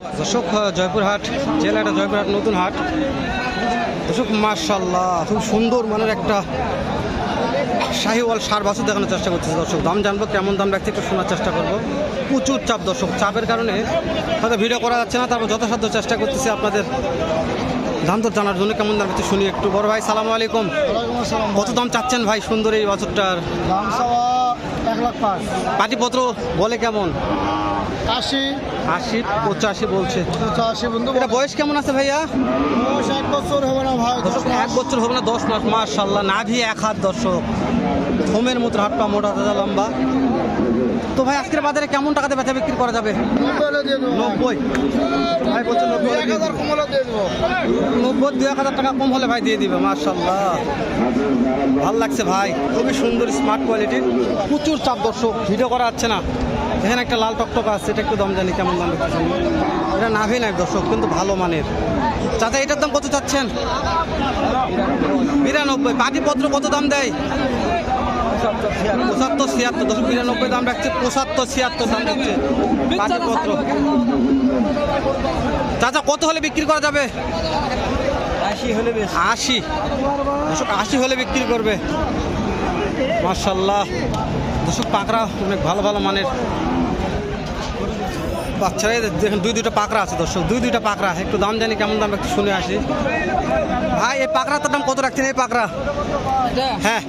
দর্শক জয়পুরহাট জেলাটা জয়পুরহাট নতুন হাট। দর্শক মাশাআল্লাহ খুব সুন্দর মানের একটা শাহিওয়াল সার বাছুর দেখানোর চেষ্টা করতেছে। দর্শক দাম জানবো, কেমন দাম রাখছে একটু শোনার চেষ্টা করবো। প্রচুর চাপ দর্শক, চাপের কারণে হয়তো ভিডিও করা যাচ্ছে না, তারপর যথাসাধ্য চেষ্টা করতেছি আপনাদের দাম তো জানার জন্য। কেমন দাম রাখছে শুনি একটু। বড় ভাই সালামু আলাইকুম। কত দাম চাচ্ছেন ভাই সুন্দর এই বাছুরটার? দাম চাওয়া 1,05,000। পাটিপত্র বলে কেমন? 80, 80, 85 বলছে। 85 বন্ধু। এটা বয়স কেমন আছে ভাইয়া? বয়স 1 বছর হবে না ভাই। 10 মাস। 1 বছর হবে না, 10 মাস। মাশাআল্লাহ, নাভি 1 হাত দর্শক, থমের মতো হাত পা মোটা তাজা লম্বা। তো ভাই আজকের বাজারে কেমন টাকাতে বেচা বিক্রি করা যাবে? 90 দিয়ে দেবো। 90 ভাই বলছে 90 1,000 কম হলে দিয়ে দেবো। 90 2,000 টাকা কম হলে ভাই দিয়ে দিবে। মাশাআল্লাহ ভাল লাগছে ভাই, খুবই সুন্দর স্মার্ট কোয়ালিটির। প্রচুর চাপ দর্শক, ভিডিও করা যাচ্ছে না। এখানে একটা লাল টকটকা আছে, এটা একটু দাম জানি কেমন দাম দেখতেছেন। এটা নাভি নাই দর্শক, কিন্তু ভালো মানের। চাচা এটার দাম কত চাচ্ছেন? 92। পাটিপত্র কত দাম দেয়? 75 76 দর্শক, 92 দাম রাখছে, 75 76 দাম দিচ্ছে পাটিপত্র। চাচা কত হলে বিক্রি করা যাবে? 80 হলে বেশ। 80 দর্শক, 80 হলে বিক্রি করবে। মাশাআল্লাহ দর্শক, পাকড়া অনেক ভালো ভালো মানের বাচ্চারা দেখেন। দুইটা পাকড়া আছে দর্শক, দুইটা পাকড়া। একটু দাম জানি কেমন দাম একটু শুনে আসি। ভাই এই পাকড়াটার দাম কত রাখছেন? এই পাকড়া হ্যাঁ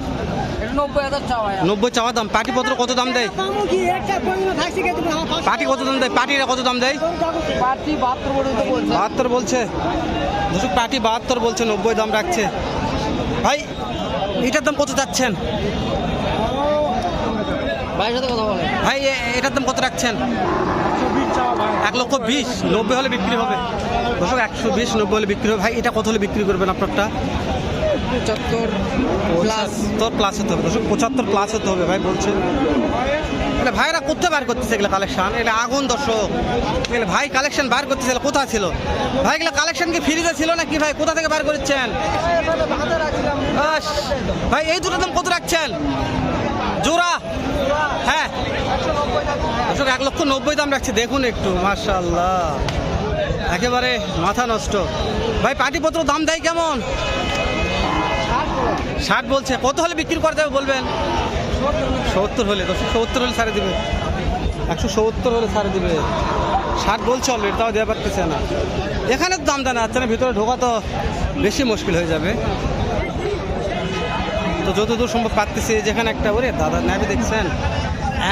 90,000 চাওয়া। 90 চাওয়া দাম। পাটিপত্র কত দাম দেয়? পাটি কত দাম দেয়? পাটিরা কত দাম দেয়? পার্টি 72 পর্যন্ত বলছে। 72 বলছে দর্শক, পাটি 72 বলছে, 90 দাম রাখছে। ভাই এটার দাম কত চাচ্ছেন? ভাইয়ের সাথে কথা বলে। ভাই এটার দাম কত রাখছেন? 1,20,000 90 হলে বিক্রি হবে দর্শক। 120 90 হলে বিক্রি হবে। ভাই এটা কত হলে বিক্রি করবেন আপনারটা? 75 প্লাস হতে হবে দর্শক, 75 প্লাস হতে হবে ভাই বলছেন। এটা ভাইরা করতে বার করতেছে এগুলো কালেকশন, এটা আগুন দর্শক। এগুলো ভাই কালেকশন বার করতেছে, এগুলো কোথা ছিল ভাই? এগুলো কালেকশন কি ফ্রিজে ছিল নাকি ভাই? কোথা থেকে বার করেছেন ভাই? এই দুটো দাম কত রাখছেন জোড়া? হ্যাঁ দর্শক 1,90,000 দাম রাখছে। দেখুন একটু, মাশাআল্লাহ একেবারে মাথা নষ্ট। ভাই পাটিপত্র দাম দেয় কেমন? 60 বলছে। কত হলে বিক্রি করা যাবে বলবেন? 70 হলে দর্শক, 70 হলে ছাড়ে দিবে। 170 হলে ছাড়ে দিবে। 60 বলছে অলরেডি, তাও দেওয়া পারতেছে না। এখানে তো দাম জানা যাচ্ছে না, ভিতরে ঢোকা তো বেশি মুশকিল হয়ে যাবে। তো যতদূর সম্ভব পারতেছি, যেখানে একটা ওরে দাদা নাবি দেখছেন,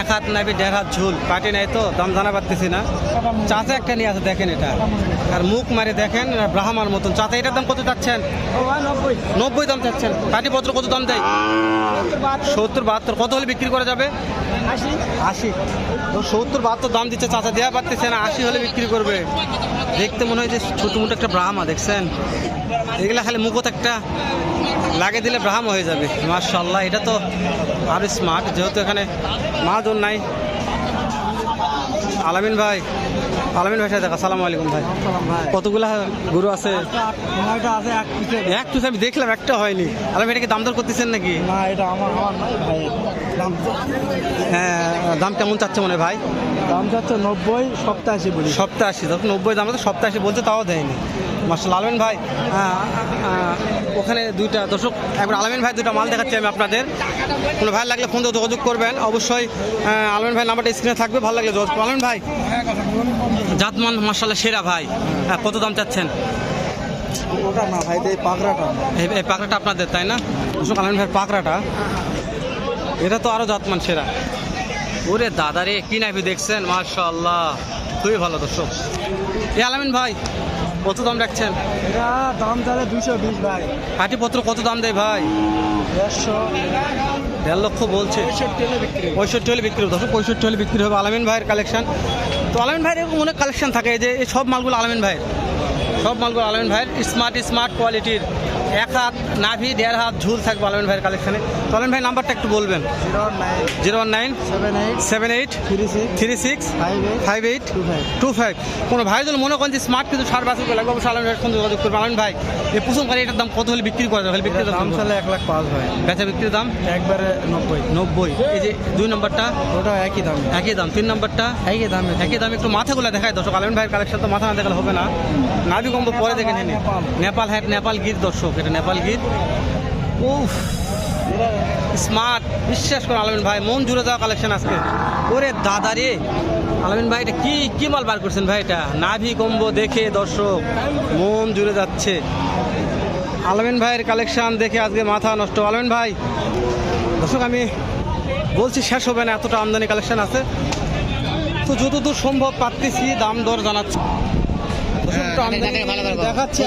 1 হাত নাবি 1.5 হাত ঝুল, পাটি নাই তো দাম জানা পারতেছি না। চাচা একটা নিয়ে আছে দেখেন, এটা আর মুখ মারে দেখেন ব্রাহ্মার মতন। চাচা এটার দাম কত চাচ্ছেন? 90 দাম চাচ্ছেন। পাটিপত্র কত দাম দেয়? 70 72 কত হলে বিক্রি করা যাবে? 80 70 72 দাম দিচ্ছে চাচা, দেওয়া পারতেছে না। 80 হলে বিক্রি করবে। দেখতে মনে হয় যে ছোটো মোটো একটা ব্রাহ্মা দেখছেন। এগুলা খালি মুখত একটা লাগিয়ে দিলে ব্রাহ্মা হয়ে যাবে। মাশাআল্লাহ এটা তো আরো স্মার্ট, যেহেতু এখানে মাজন নাই। আলামিন ভাই সাথে দেখা। সালাম আলাইকুম ভাই। কতগুলা গরু আছে? 9টা আছে। এক পিস আমি দেখলাম, একটা হয়নি। আলামিন এটা কি দাম দর করতেছেন নাকি? না, এটা আমার ভাই। হ্যাঁ দাম কেমন চাচ্ছে মনে হয় ভাই? দাম যাচ্ছে 90, 87 বলি। 87 যখন 90 দাম তো 87 বলছে, তাও দেয়নি। মাশাআল্লাহ আলামিন ভাই ওখানে দুইটা দর্শক, একবার আলামিন ভাই দুটো মাল দেখাচ্ছি আমি আপনাদের। কোনো ভাই লাগলে ফোন দিয়ে যোগাযোগ করবেন অবশ্যই। আলামিন ভাই নাম্বারটা স্ক্রিনে থাকবে, ভালো লাগলে যোগাযোগ। আলামিন ভাই জাতমান মাশাআল্লাহ সেরা ভাই। কত দাম চাচ্ছেন? ওটা না ভাই, এই পাকড়াটা। এই পাকড়াটা আপনাদের তাই না দর্শক? আলামিন ভাইয়ের পাকড়াটা, এটা তো আরও জাতমান সেরা। ওরে দাদা রে, কি নাবি দেখছেন, মাশাআল্লাহ খুবই ভালো দর্শক। এ আলামিন ভাই কত দাম রাখছেন? এটা দাম তাহলে 220 ভাই। পাটিপত্র কত দাম দেয় ভাই? 1.5 লক্ষ বলছে। 65 হলে বিক্রি হবে দর্শক, 65 হলে বিক্রি হবে। আলামিন ভাইয়ের কালেকশন। তো আলামিন ভাইয়ের এরকম অনেক কালেকশন থাকে, যে এই সব মালগুলো আলামিন ভাইয়ের, সব মালগুলো আলামিন ভাইয়ের স্মার্ট কোয়ালিটির। 1 হাত নাভি 1.5 হাত ঝুল থাকবে আলামিন ভাইয়ের কালেকশানে। চলেন ভাই নাম্বারটা একটু বলবেন। 019 019 78 78 36 36 58 58 25। কোনো ভাই যদি মনে করেন যে স্মার্ট কিন্তু 5.5 লাগবে, অবশ্যই আলম ভাইয়ের সঙ্গে যোগাযোগ করবেন। আলম ভাই এই প্রথম গাড়ি এটার দাম কত হলে বিক্রি করা যাবে? বিক্রি দাম চলে 1,05,000 ভাই, বেচা বিক্রির দাম একবারে 90। 90। এই যে 2 নম্বরটা ওটা একই দাম, একই দাম। 3 নম্বরটা একই দাম। একই দাম। একটু মাথাগুলো দেখায় দর্শক, আলম ভাইয়ের কালেকশন তো মাথা না দেখালে হবে না। নাভি কম্বো পরে দেখে নিন। নেপাল হ্যাট, নেপাল গির দর্শক, এটা নেপাল গির। উফ স্মার্ট, বিশ্বাস করুন আলমিন ভাই মন জুড়ে যাওয়া কালেকশন আজকে। ওরে দাদা রে আলমিন ভাই, এটা কি মাল বার করছেন ভাই? এটা নাভি কম্বো দেখে দর্শক মন জুড়ে যাচ্ছে। আলমিন ভাইয়ের কালেকশন দেখে আজকে মাথা নষ্ট। আলমিন ভাই দর্শক আমি বলছি শেষ হবে না, এতটা আমদানি কালেকশন আছে। তো যতদূর সম্ভব পারতেছি দাম দর জানাচ্ছি। দেখাচ্ছি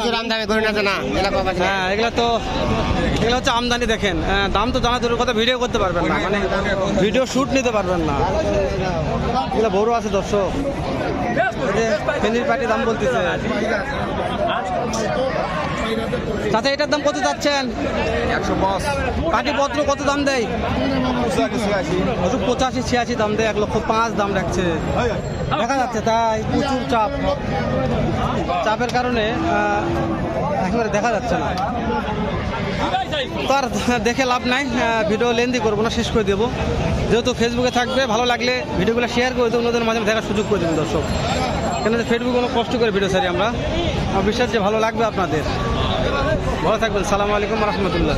হ্যাঁ, এগুলো হচ্ছে আমদানি। দেখেন দাম তো জানা দূরের কথা, ভিডিও করতে পারবেন না, মানে ভিডিও শ্যুট নিতে পারবেন না। এগুলো বড় আছে দর্শক, ফেনীর পাটি দাম বলতেছে। তাতে এটার দাম কত যাচ্ছেন? 105 পাটি পত্র কত দাম দেয়? 85-86 দাম দেয়, 1,05,000 দাম রাখছে। দেখা যাচ্ছে তাই প্রচুর চাপের কারণে একেবারে দেখা যাচ্ছে না। তো আর দেখে লাভ নাই, ভিডিও লেন্দি করবো না, শেষ করে দেবো। যেহেতু ফেসবুকে থাকবে, ভালো লাগলে ভিডিওগুলো শেয়ার করে দেবো, অন্যদের মাঝে দেখার সুযোগ করে দেবেন দর্শক। কেন যে ফেসবুকে কোনো কষ্ট করে ভিডিও ছাড়ি আমরা, বিশ্বাস যে ভালো লাগবে আপনাদের। ভালো থাকবেন। সালামু আলাইকুম রহমতুল্লাহ।